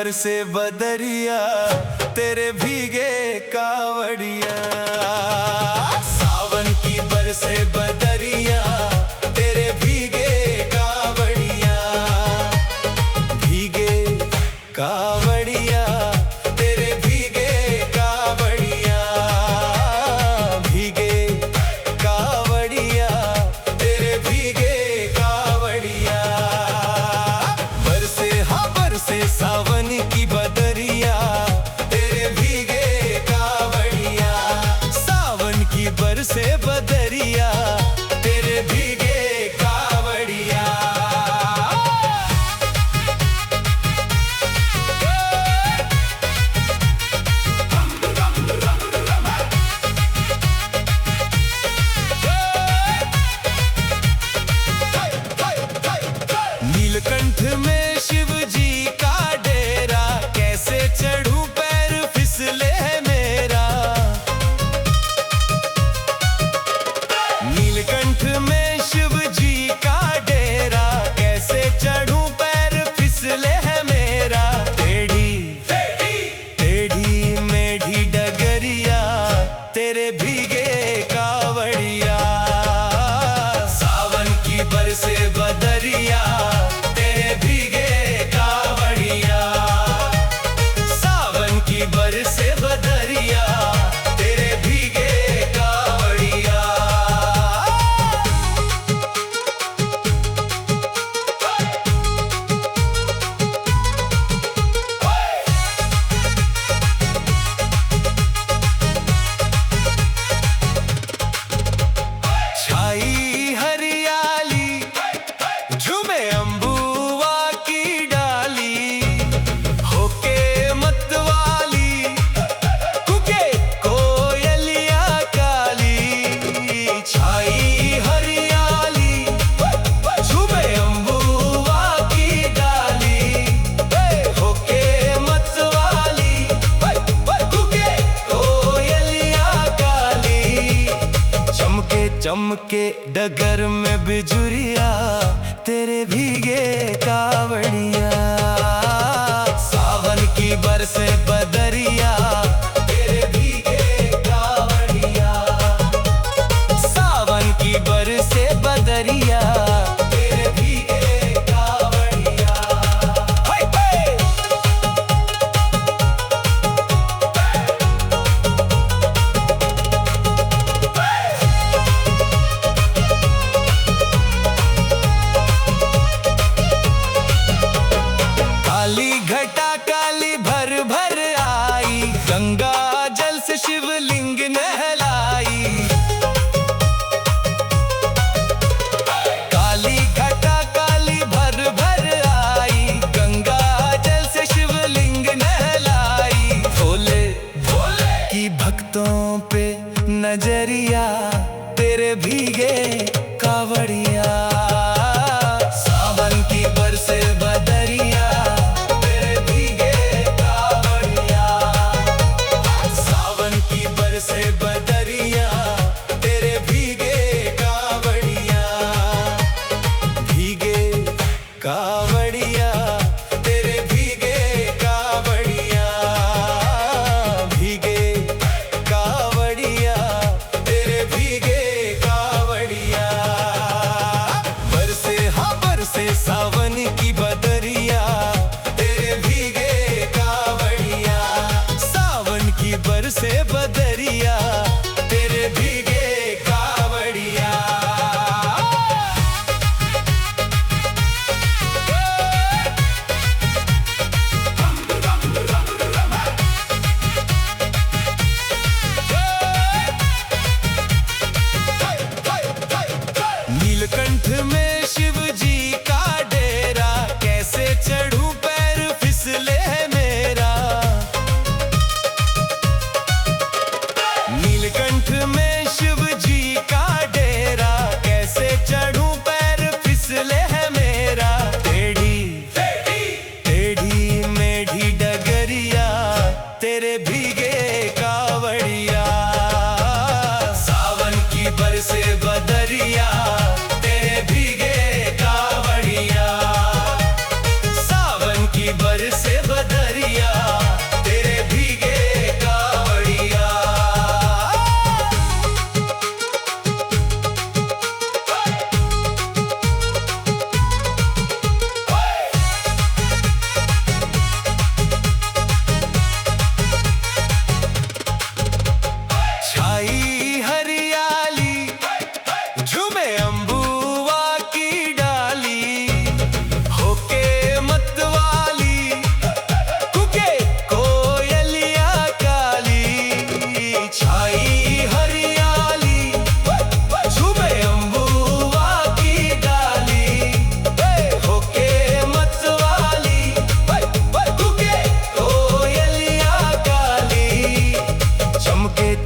बरसे बदरिया तेरे भीगे कावड़िया। सावन की बरसे बदरिया तेरे भीगे कावड़िया। भीगे कावड़िया तेरे भीगे कावड़िया। भीगे कावड़िया तेरे भीगे कावड़िया। बरसे हाँ बरसे सावन की बदरिया तेरे भीगे कावड़िया। सावन की बरसे बदरिया तेरे भीगे कावड़िया। नीलकंठ में शिव जी का डेरा, कैसे चढ़ूं पैर फिसले है मेरा। नीलकंठ में शिव जी का डेरा, कैसे चढ़ूं पैर फिसले है मेरा। टेढ़ी टेढ़ी मेढ़ी डगरिया तेरे भीगे कावड़िया। सावन की बरसे बदरिया तेरे भीगे कावड़िया। सावन की बरसे बदरिया तेरे भीगे कावड़िया। छाई हरियाली झूमे अम्बुआ की डाली, होके मतवाली कुके कोयलिया काली। छाई हरियाली झूमे अम्बुआ की डाली, होके मतवाली कुके कोयलिया काली। चमके चमके डगर में बिजुरिया तेरे भीगे कावड़िया। सावन की बरसे बदरिया तेरे भीगे कावड़िया। सावन की बरसे बदरिया तेरे भीगे कावड़िया। हाय हाय काली घटा काली भर भर आई, गंगा जल से शिवलिंग नहलाई। काली घटा काली भर भर आई, गंगा जल से शिवलिंग नहलाई। भोले भोले की भक्तों पे नजरिया तेरे भीगे कावड़िया। सावन की बरसे बदरिया तेरे भीगे कावड़िया। सावन की बरसे बदरिया तेरे भीगे कावड़िया। भीगे कावड़िया तेरे भीगे कावड़िया। भीगे कावड़िया तेरे भीगे कावड़िया।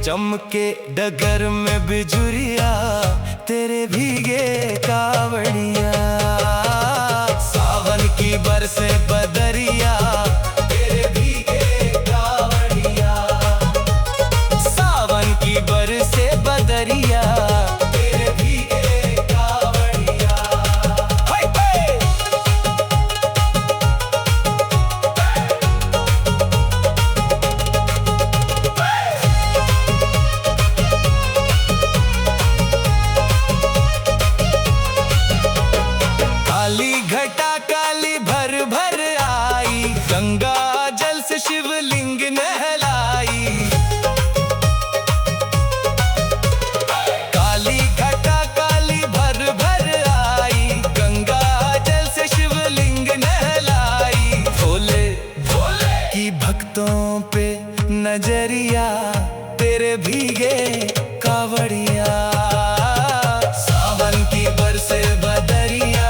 चमके डगर में बिजुरिया, तेरे भीगे कावड़िया। सावन की बरसे बदरिया, तेरे भीगे कावड़िया। सावन की बरसे बदरिया, तेरे भीगे कावड़िया। हाय हाय। काली घटा काली भर भर आई, गंगा जल से शिवलिंग नहलाई। काली घटा काली भर भर आई, गंगा जल से शिवलिंग नहलाई। भोले भोले की भक्तों पे नजरिया, तेरे भीगे कावड़िया। सावन की बरसे बदरिया,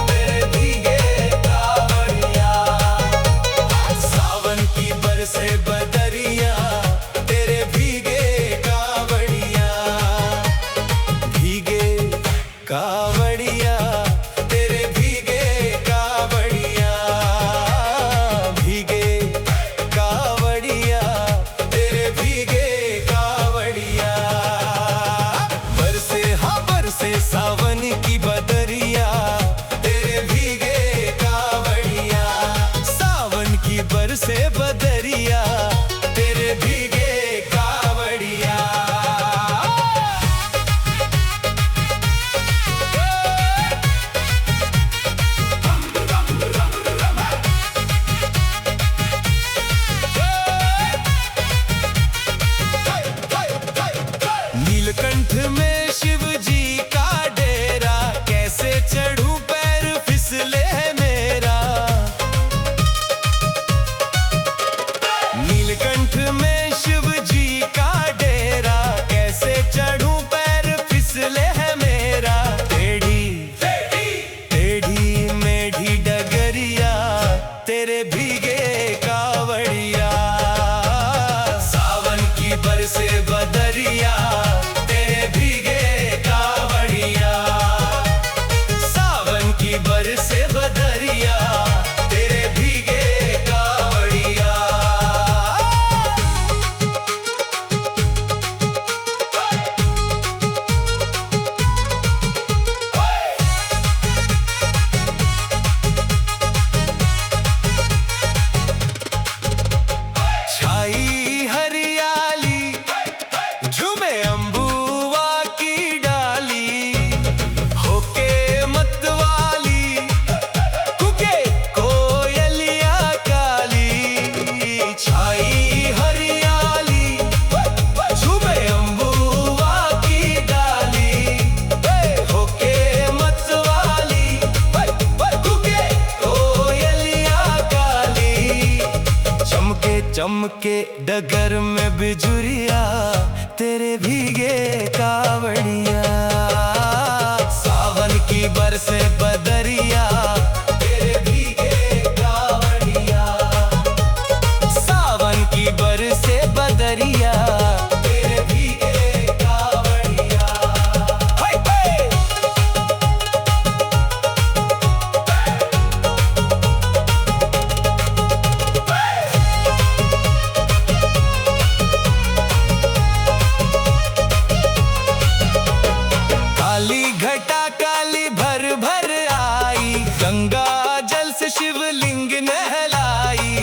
तेरे भीगे कावड़िया। सावन की बरसे बदरिया, तेरे भीगे कावड़िया। भीगे कावड़िया, तेरे भीगे कावड़िया। भीगे कावड़िया, तेरे भीगे कावड़िया। बरसे हाँ बरसे सावन की बदरिया, तेरे भीगे कावड़िया। सावन की बरसे बदरिया, तेरे भीगे कावड़िया। नीलकंठ में शिव जी का डेरा, कैसे चढ़ूं पैर फिसले है मेरा। नीलकंठ में शिव जी का डेरा, कैसे चढ़ूं पैर फिसले है मेरा। टेढ़ी टेढ़ी मेढ़ी डगरिया, तेरे भीगे कावड़िया। सावन की बरसे बदरिया, तेरे भीगे कावड़िया। सावन की बरसे बदरिया, तेरे भीगे कावड़िया। छाई हरियाली, झूमे अम्बुआ की डाली। होके मतवाली, कुके कोयलिया काली। छाई हरियाली, झूमे अम्बुआ की डाली। होके मतवाली, कुके कोयलिया काली। चमके डगर में बिजुरिया, तेरे भीगे कावड़िया। सावन की बरसे बदरिया, तेरे भीगे कावड़िया। सावन की बरसे बदरिया, तेरे भीगे कावड़िया। हाय हाय। काली घटा काली भर भर आई, गंगा जल से शिवलिंग नहलाई।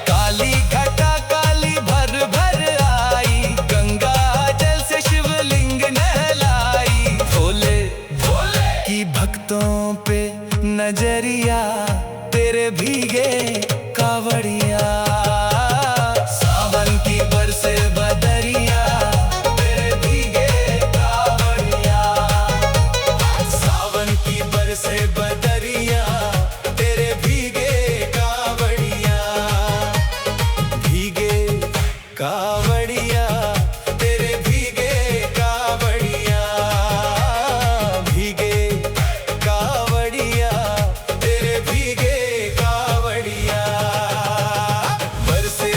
काली घटा काली भर भर आई, गंगा जल से शिवलिंग नहलाई। भोले भोले की भक्तों पे नजरिया, तेरे भीगे कावड़िया। सावन की बरसे बदरिया, तेरे भीगे कावड़िया। सावन की बरसे बदरिया, तेरे भीगे कावड़िया। भीगे कावड़िया, तेरे भीगे कावड़िया। भीगे कावड़िया, तेरे भीगे कावड़िया। बरसे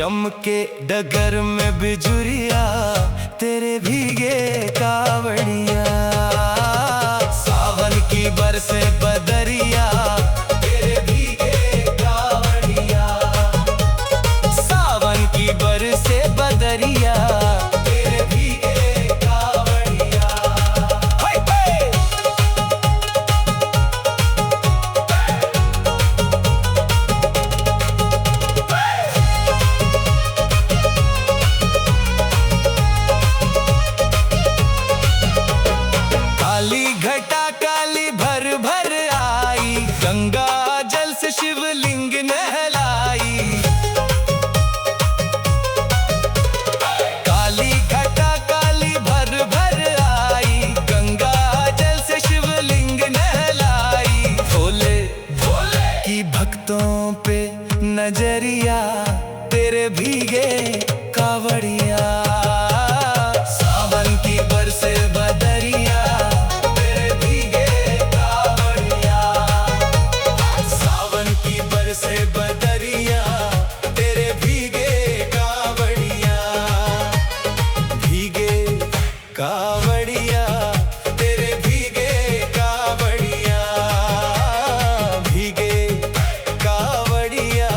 चमके डगर में बिजुरिया, तेरे भीगे कावड़िया। सावन की बरसे बदरिया, तेरे भीगे कावड़िया। सावन की बरसे बदरिया, तेरे भीगे कावड़िया। हाय हाय। काली घटा काली भर भर आई, गंगा जल से शिवलिंग नहलाई। काली घटा काली भर भर आई, गंगा जल से शिवलिंग नहलाई। भोले भोले की भक्तों पे नजरिया, तेरे भीगे कावड़िया। सावन की बरसे बदरिया, से बदरिया, तेरे भीगे कावड़िया। भीगे कावड़िया, तेरे भीगे कावड़िया। भीगे कावड़िया,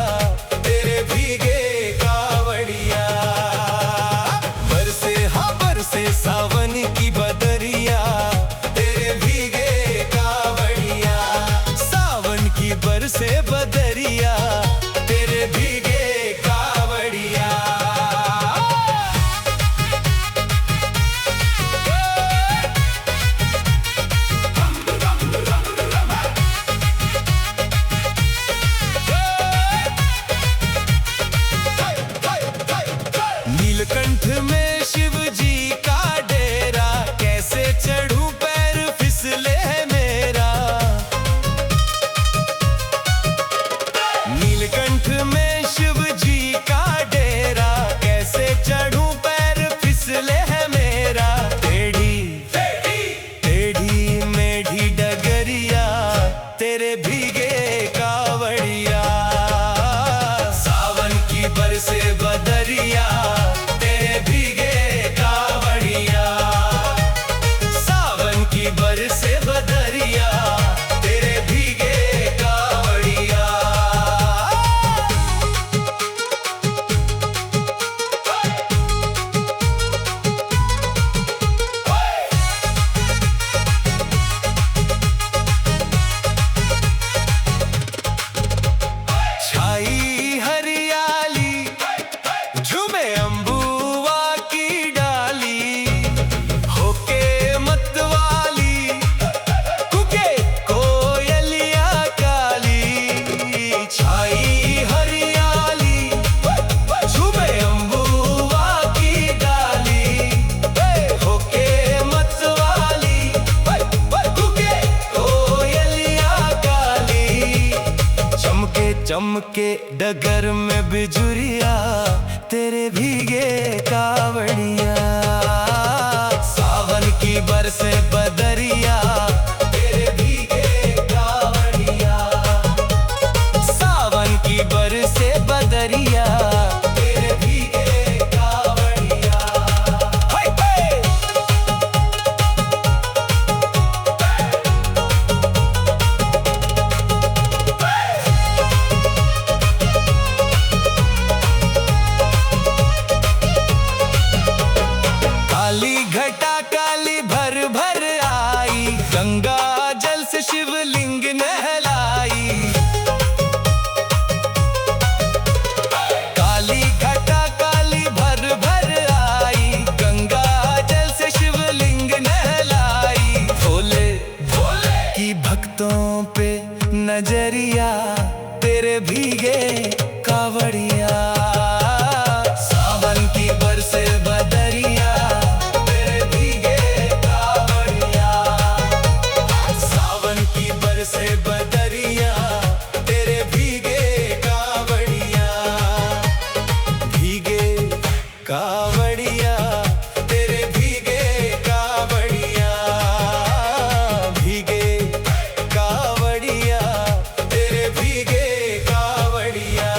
तेरे भीगे कावड़िया। बरसे हाँ बरसे सावन की बदरिया, तेरे भीगे कावड़िया। सावन की बरसे बदरिया, तेरे भीगे कावड़िया। नीलकंठ में शिव जी का डेरा, कैसे चढ़ूं पैर फिसले है मेरा। नीलकंठ में शिव जी का डेरा, कैसे चढ़ूं पैर फिसले है मेरा। टेढ़ी टेढ़ी मेढ़ी डगरिया, तेरे भीगे कावड़िया। सावन की बरसे बदरिया, तेरे भीगे कावड़िया। सावन की बरसे बदरिया, तेरे भीगे कावड़िया। छाई हरियाली, झूमे अम्बुआ की डाली। होके मतवाली, कुके कोयलिया काली। छाई हरियाली, झूमे अम्बुआ की डाली। होके मतवाली, कुके कोयलिया काली। चमके चमके डगर में बिजुरिया, तेरे भीगे कावड़िया। सावन की बरसे बदरिया, तेरे भीगे कावड़िया। सावन की बरसे बदरिया, तेरे भीगे कावड़िया। हाय हाय। काली घटा काली भर भर आई, गंगा जल से शिवलिंग नहलाई। काली घटा काली भर भर आई, गंगा जल से शिवलिंग नहलाई। भोले भोले की भक्तों पे नजरिया, तेरे भीगे कावड़िया। सावन की बरसे बदरिया, तेरे भीगे कावड़िया। सावन की बरसे बदरिया, तेरे भीगे कावड़िया। भीगे कावड़िया, तेरे भीगे कावड़िया। भीगे कावड़िया, तेरे भीगे कावड़िया।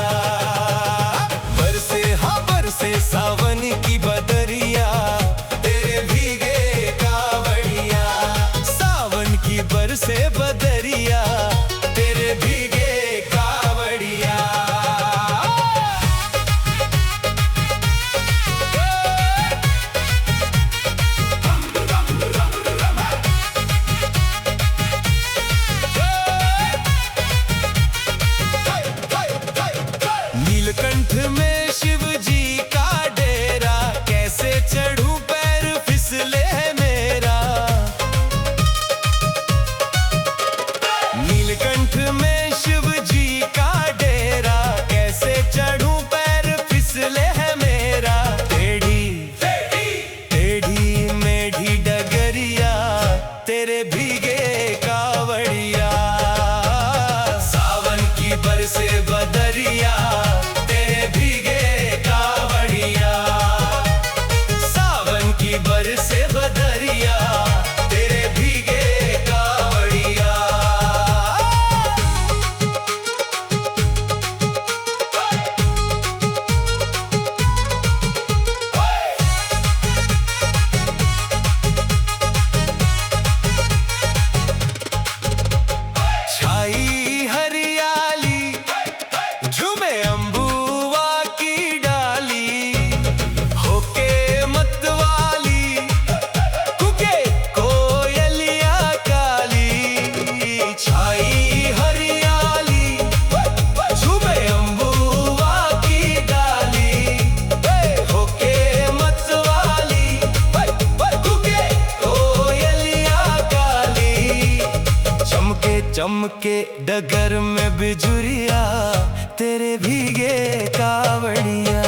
चमके डगर में बिजुरिया, तेरे भीगे कावड़िया।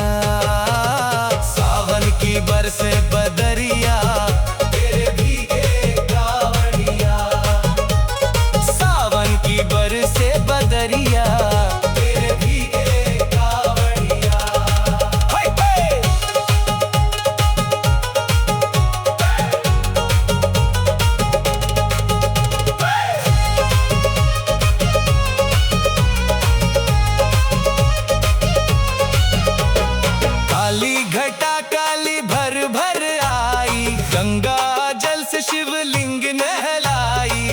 सावन की बरसे बदरिया, तेरे भीगे कावड़िया। सावन की बरसे बदरिया, तेरे भीगे कावड़िया। हाय हाय। काली घटा काली भर भर आई, गंगा जल से शिवलिंग नहलाई।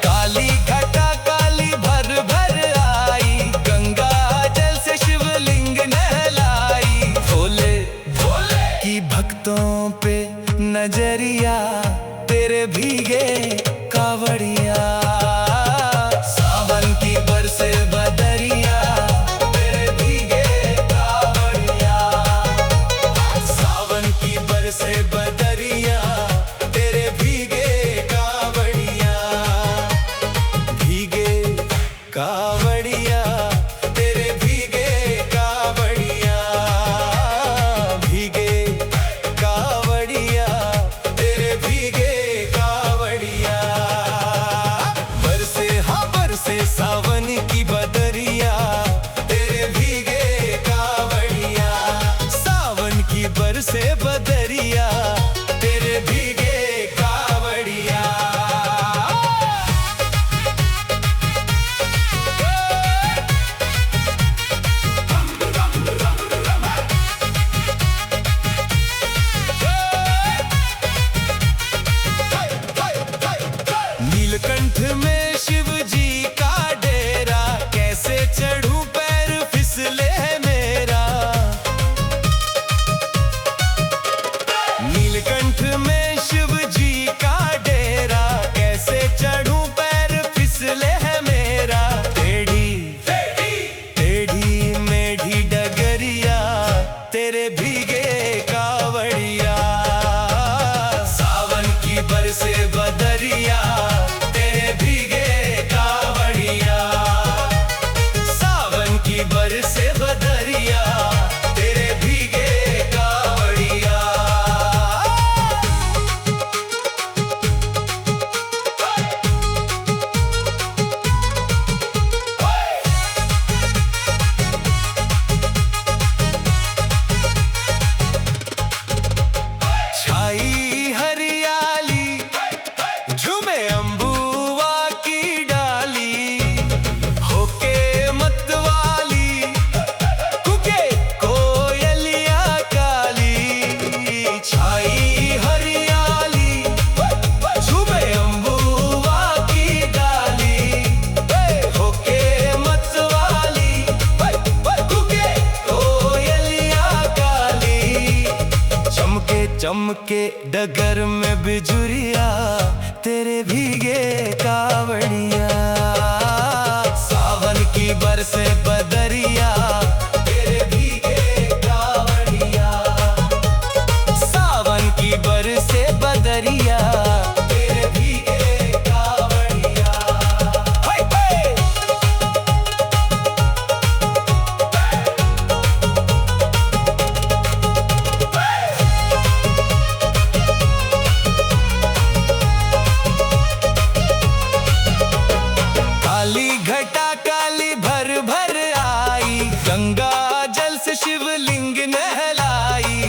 काली घटा काली भर भर आई, गंगा जल से शिवलिंग नहलाई। भोले भोले की भक्तों पे नजरिया, तेरे भीगे कावड़िया। सावन की बरसे बदरिया, तेरे भीगे कावड़िया। सावन की बरसे बदरिया, तेरे भीगे कावड़िया। भीगे कावड़िया, तेरे भीगे कावड़िया। भीगे कावड़िया, तेरे भीगे कावड़िया। बरसे हाँ बरसे सावन की बदरिया, तेरे भीगे कावड़िया। सावन की बरसे बदरिया, तेरे भीगे कावड़िया। नीलकंठ में शिव जी का डेरा, कैसे चढ़ूं पैर फिसले है मेरा। नीलकंठ में शिव जी का डेरा, कैसे चढ़ूं पैर फिसले है मेरा। टेढ़ी टेढ़ी मेढ़ी डगरिया, तेरे भीगे कावड़िया। सावन की बरसे बदरिया, तेरे भीगे कावड़िया। सावन की बरसे बदरिया, तेरे भीगे कावड़िया। छाई हरियाली, झूमे अम्बुआ की डाली। होके मतवाली, कुके कोयलिया काली। छाई हरियाली, झूमे अम्बुआ की डाली। होके मतवाली, कुके कोयलिया काली। चमके चमके डगर में बिजुरिया, तेरे भीगे कावड़िया। सावन की बरसे बदरिया, तेरे भीगे कावड़िया। सावन की बरसे बदरिया, तेरे भीगे कावड़िया। हाय हाय। काली घटा काली भर भर आई, गंगा जल से शिवलिंग नहलाई।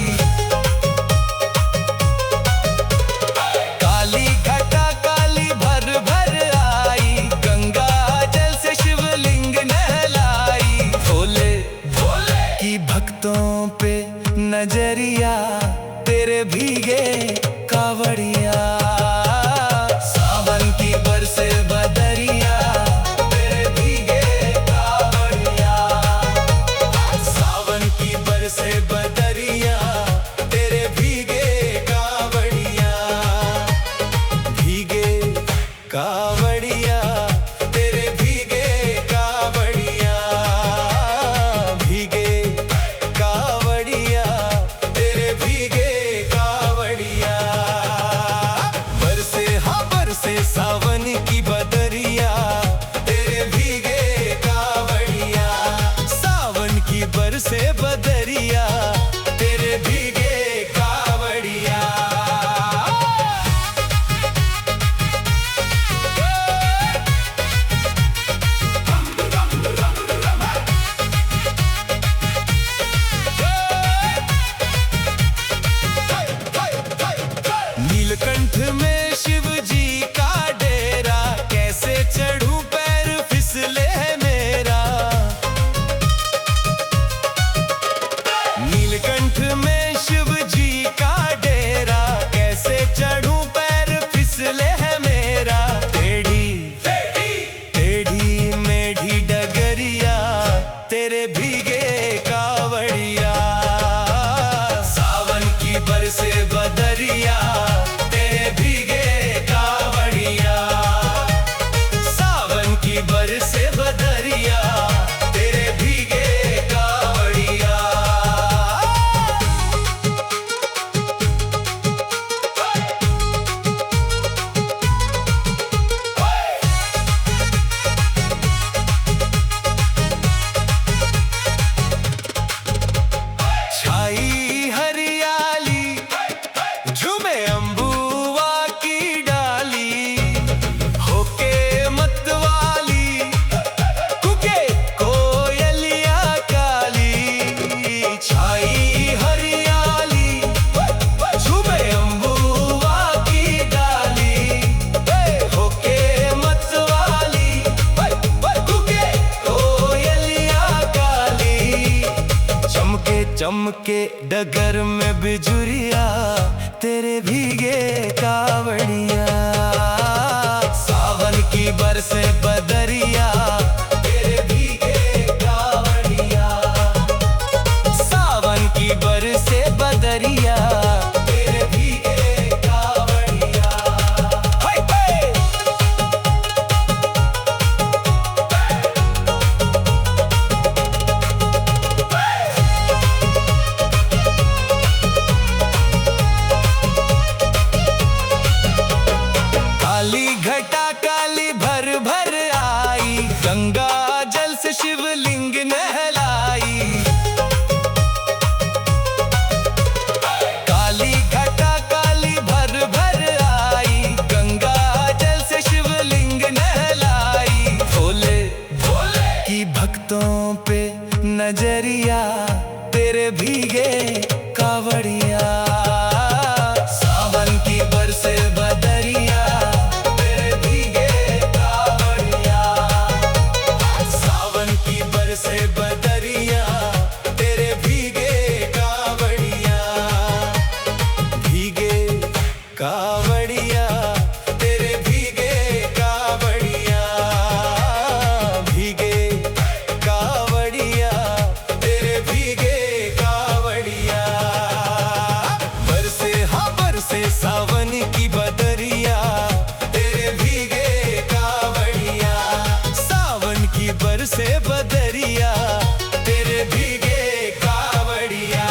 नीलकंठ में शिव जी का डेरा, कैसे चढ़ूं पैर फिसले है मेरा। नीलकंठ में शिव जी का डेरा, कैसे चढ़ूं पैर फिसले है मेरा। टेढ़ी टेढ़ी मेढ़ी डगरिया, तेरे भीगे कावड़िया। सावन की बरसे बदरिया, तेरे भीगे कावड़िया। सावन की बरसे बदरिया, तेरे भीगे कावड़िया। छाई हरियाली, झूमे अम्बुआ की डाली। होके मतवाली, कुके कोयलिया काली। छाई हरियाली, झूमे अम्बुआ की डाली। होके मतवाली, कुके कोयलिया काली। चमके चमके डगर में बिजुरिया, तेरे भीगे कावड़िया। सावन की बरसे बदरिया, तेरे भीगे कावड़िया। सावन की बरसे बदरिया, तेरे भीगे कावड़िया। हाय हाय। काली घटा काली भर भर आई, गंगा जल से शिवलिंग नहलाई। काली घटा काली भर भर आई, गंगा जल से शिवलिंग नहलाई। भोले भोले की भक्तों पे नजरिया, तेरे भीगे कावड़िया। सावन की बरसे बदरिया, तेरे भीगे कावड़िया। सावन की बरसे बदरिया, तेरे भीगे कावड़िया। भीगे कावड़िया, तेरे भीगे कावड़िया। भीगे कावड़िया, तेरे भीगे कावड़िया। बरसे हाँ बरसे सावन की बदरिया, तेरे भीगे कावड़िया। सावन की बरसे बदरिया, तेरे भीगे कावड़िया।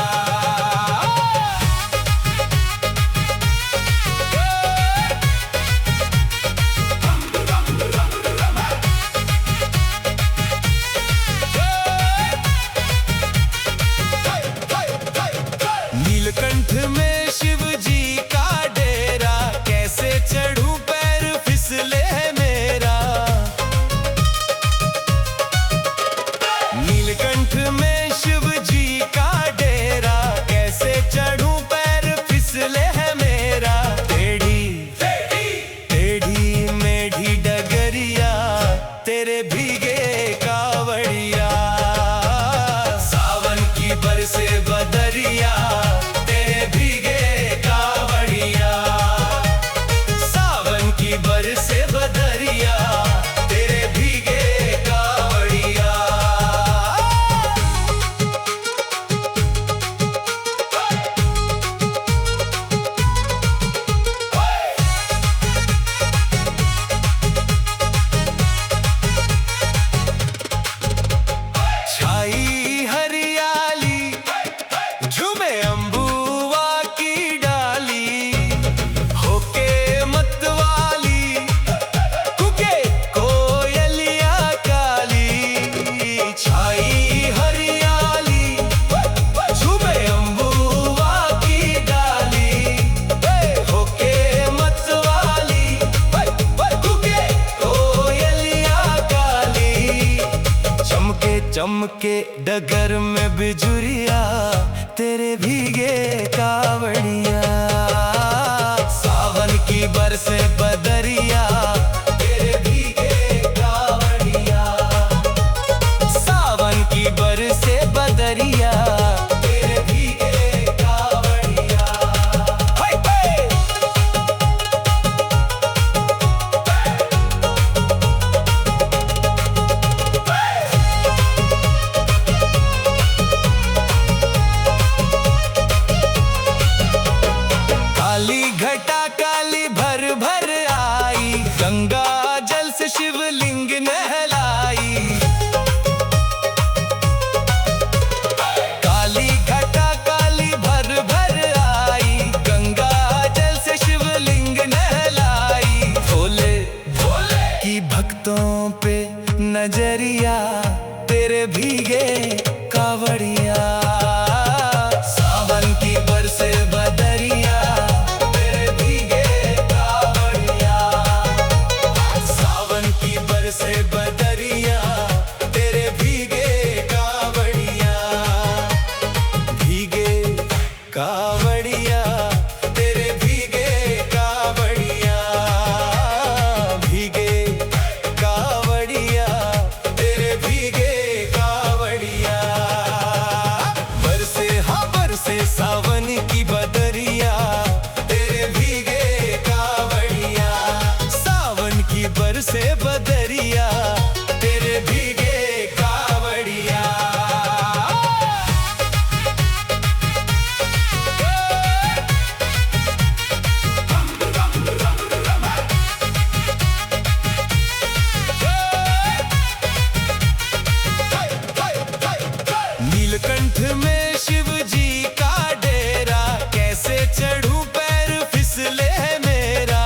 नीलकंठ में शिव जी का डेरा, कैसे चढ़ूं पैर फिसले है मेरा। नीलकंठ में शिव जी का डेरा, कैसे चढ़ूं पैर फिसले है मेरा। टेढ़ी टेढ़ी मेढ़ी डगरिया, तेरे भीगे कावड़िया। सावन की बरसे बदरिया, तेरे भीगे कावड़िया। सावन की बरसे बदरिया, तेरे भीगे कावड़िया। छाई हरियाली, झूमे अम्बुआ की डाली। होके मतवाली, कुके कोयलिया काली। छाई हरियाली, झूमे अम्बुआ की डाली। होके मतवाली, कुके कोयलिया काली। चमके चमके डगर में बिजुरिया, तेरे भीगे कावड़िया। सावन बरसे बदरिया, तेरे भीगे कावड़िया। सावन की बरसे बदरिया, तेरे भीगे कावड़िया। हाय हाय। काली घटा काली भर भर आई, गंगा जल से शिवलिंग नहलाई। काली घटा काली भर भर आई, गंगा जल से शिवलिंग नहलाई। भोले भोले की भक्तों पे नजरिया, तेरे भीगे कावड़िया। सावन की बरसे बदरिया, तेरे भीगे कावड़िया। सावन की बरसे बदरिया, तेरे भीगे कावड़िया। भीगे कावड़िया, तेरे भीगे कावड़िया। भीगे कावड़िया, तेरे भीगे कावड़िया। बरसे हाँ बरसे सावन की बदरिया, तेरे भीगे कावड़िया। सावन की बरसे बदरिया, तेरे भीगे कावड़िया। नीलकंठ में शिव जी का डेरा, कैसे चढ़ूं पैर फिसले है मेरा।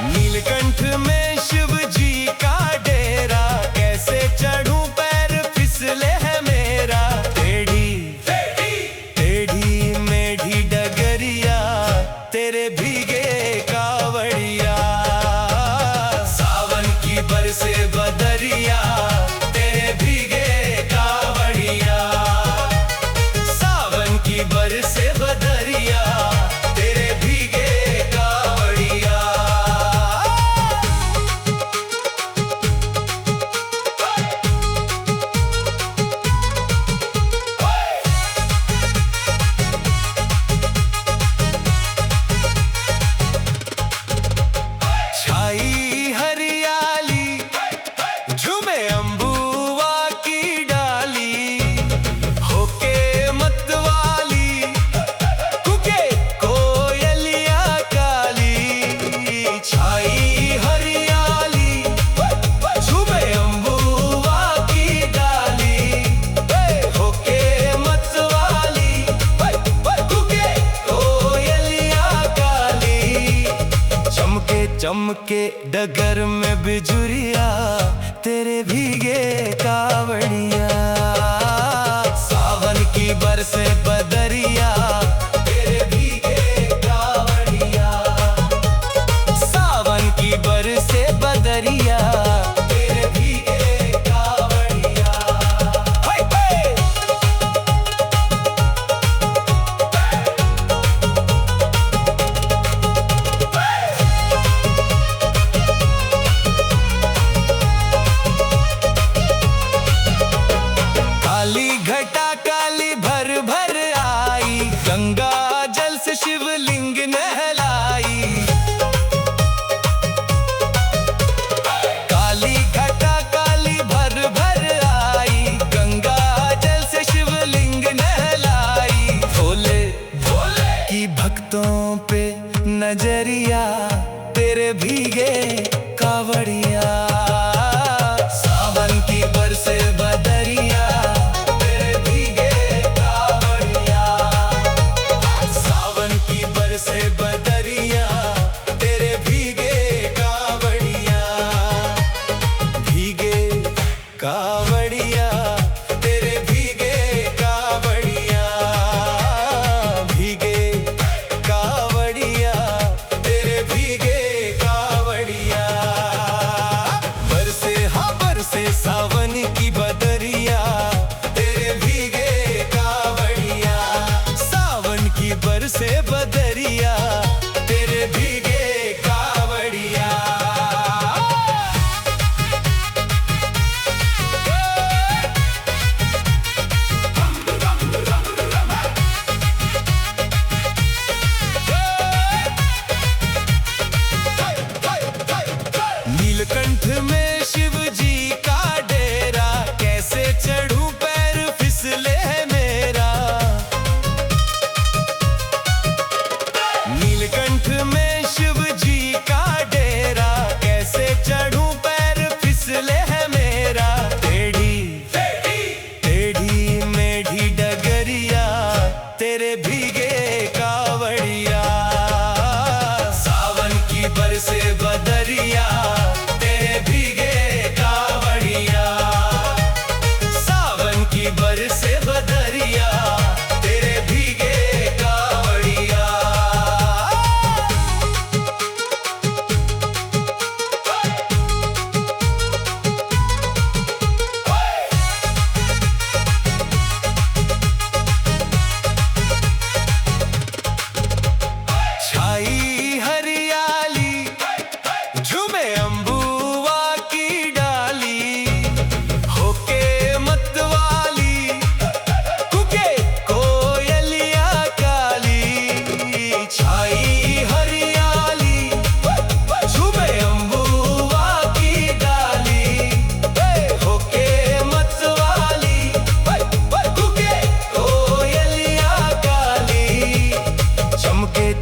नीलकंठ में शिव जी का डेरा, कैसे चढ़ूं पैर फिसले है मेरा। टेढ़ी टेढ़ी मेढ़ी डगरिया, तेरे भीगे कावड़िया। सावन की बरसे बदरिया, तेरे भीगे कावड़िया। सावन की बरसे बदरिया, तेरे भीगे कावड़िया। छाई हरियाली, झूमे अम्बुआ की डाली। होके मतवाली, कुके कोयलिया काली। छाई हरियाली, झूमे अम्बुआ की डाली। होके मतवाली, कुके कोयलिया काली। चमके चमके डगर में बिजुरिया, तेरे भीगे कावड़िया। सावन की बरसे बदरिया, तेरे भीगे कावड़िया। सावन की बरसे बदरिया, तेरे भीगे कावड़िया। हाय हाय। काली घटा काली भर भर आई, गंगा जल से शिवलिंग नहलाई। काली घटा काली भर भर आई, गंगा जल से शिवलिंग नहलाई। भोले भोले की भक्तों पे नजरिया, तेरे भीगे कावड़िया। सावन की बरसे बदरिया, तेरे भीगे कावड़िया। सावन की बरसे बदरिया, तेरे भीगे कावड़िया। भीगे कावड़िया, तेरे भीगे कावड़िया। भीगे कावड़िया, तेरे भीगे कावड़िया। बरसे हाँ बरसे सावन की बदरिया, तेरे भीगे कावड़िया। सावन की बरसे बदरिया।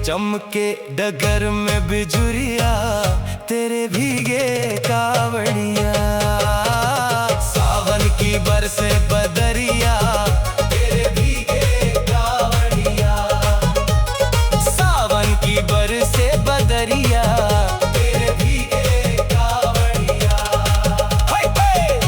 चमके डगर में बिजुरिया, तेरे भीगे कावड़िया। सावन की बरसे बदरिया, तेरे भीगे कावड़िया। सावन की बरसे बदरिया, तेरे भीगे कावड़िया। हाय हाय।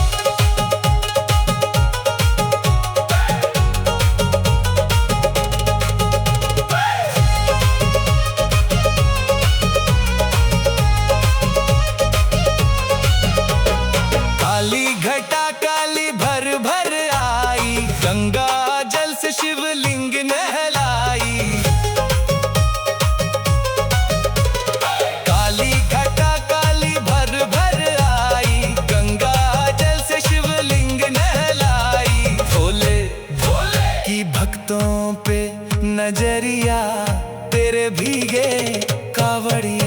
काली घटा काली भर भर आई, गंगा जल से शिवलिंग नहलाई। काली घटा काली भर भर आई, गंगा जल से शिवलिंग नहलाई। भोले भोले की भक्तों पे नजरिया, तेरे भीगे कावड़िया।